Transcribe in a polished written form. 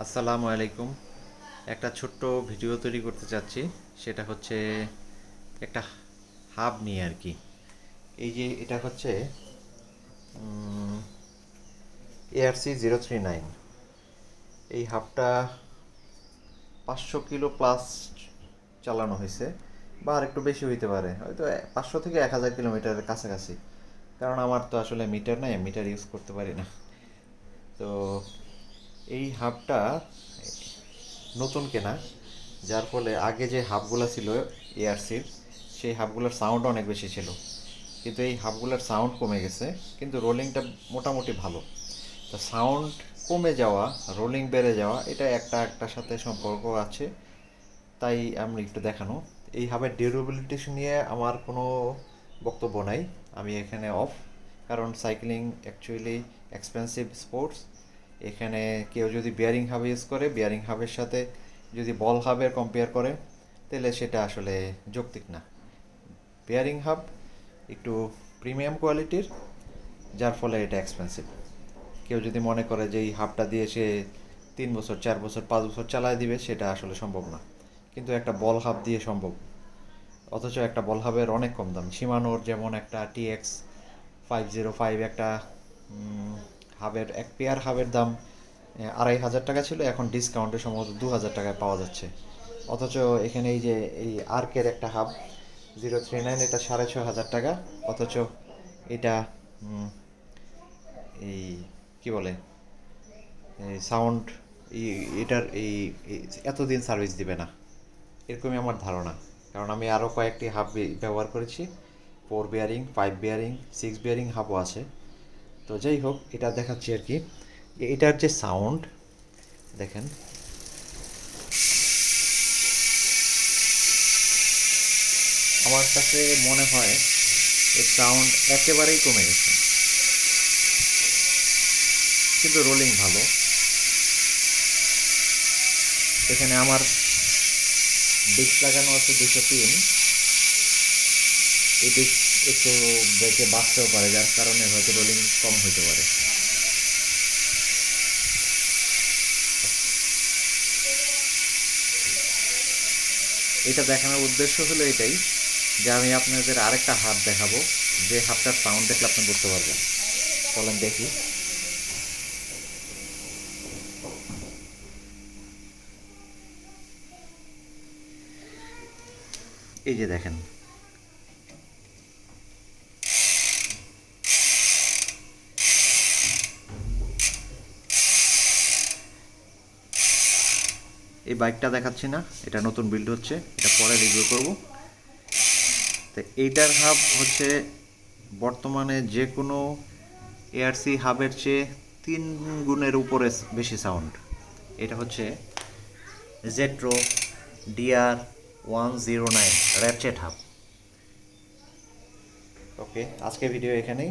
আসসালামু আলাইকুম। একটা ছোট্ট ভিডিও তৈরি করতে চাচ্ছি। সেটা হচ্ছে একটা হাব নিয়ে আর কি। এই যে এটা হচ্ছে ARC-039। এই হাবটা 500 কিলো প্লাস চালানো হয়েছে, বা আর একটু বেশি হইতে পারে, হয়তো 500 থেকে 1000 কিলোমিটারের কাছাকাছি। কারণ আমার তো আসলে মিটার নাই, মিটার ইউজ করতে পারি না। তো এই হাবটা নতুন কেনা, যার ফলে আগে যে হাবগুলো ছিল এআরসির, সেই হাবগুলোর সাউন্ড অনেক বেশি ছিল, কিন্তু এই হাবগুলোর সাউন্ড কমে গেছে, কিন্তু রোলিংটা মোটামুটি ভালো। তো সাউন্ড কমে যাওয়া, রোলিং বেড়ে যাওয়া, এটা একটা একটার সাথে সম্পর্ক আছে। তাই আমি একটু দেখানো। এই হাবের ডিউরেবিলিটি নিয়ে আমার কোনো বক্তব্য নাই, আমি এখানে অফ। কারণ সাইক্লিং অ্যাকচুয়ালি এক্সপেন্সিভ স্পোর্টস। এখানে কেউ যদি বিয়ারিং হাব ইউজ করে, বিয়ারিং হাবের সাথে যদি বল হাবের কম্পেয়ার করে, তাহলে সেটা আসলে যৌক্তিক না। বিয়ারিং হাব একটু প্রিমিয়াম কোয়ালিটির, যার ফলে এটা এক্সপেন্সিভ। কেউ যদি মনে করে যে এই হাবটা দিয়ে সে 3 বছর, 4 বছর, 5 বছর চালায় দিবে, সেটা আসলে সম্ভব না। কিন্তু একটা বল হাব দিয়ে সম্ভব। অথচ একটা বল হাবের অনেক কম দাম। সীমানোর যেমন একটা TX-505, একটা হাবের, এক পেয়ার হাবের দাম 2500 টাকা ছিল, এখন ডিসকাউন্টে সম্ভবত 2000 টাকায় পাওয়া যাচ্ছে। অথচ এখানে এই যে এই আর্কের একটা হাব 039, এটা 6500 টাকা। অথচ এটা এই কি বলে, এই সাউন্ড, এটার এতদিন সার্ভিস দিবে না, এরকমই আমার ধারণা। কারণ আমি আরও কয়েকটি হাব ব্যবহার করেছি, 4 বিয়ারিং, 5 বিয়ারিং, 6 বিয়ারিং হাবও আছে। তো যাই হোক, এটা দেখাচ্ছি আর কি। এটার যে সাউন্ড দেখেন, আমার কাছে মনে হয় এর সাউন্ড একেবারেই কমে গেছে, কিন্তু রোলিং ভালো। এখানে আমার ডিস্ক লাগানো আছে 203। এই ডিস্ক একটু ব্রেকে বাঁচতেও পারে, যার কারণে হয়তো রোলিং কম হতে পারে। এটা দেখানোর উদ্দেশ্য হলো এটাই, যে আমি আপনাদের আরেকটা হাব দেখাবো, যে হাবটার সাউন্ড দেখলে আপনি বুঝতে পারবেন। চলেন দেখি। এই যে দেখেন, এই বাইকটা দেখাচ্ছি না, এটা নতুন বিল্ড হচ্ছে, এটা পরে রিভিউ করব। তো এইটার হাব হচ্ছে বর্তমানে যে কোনো এআরসি হাবের চেয়ে 3 গুণের উপরে বেশি সাউন্ড। এটা হচ্ছে জেট্রো DR-109 র্যাপচেট হাব। ওকে, আজকে ভিডিও এখানেই।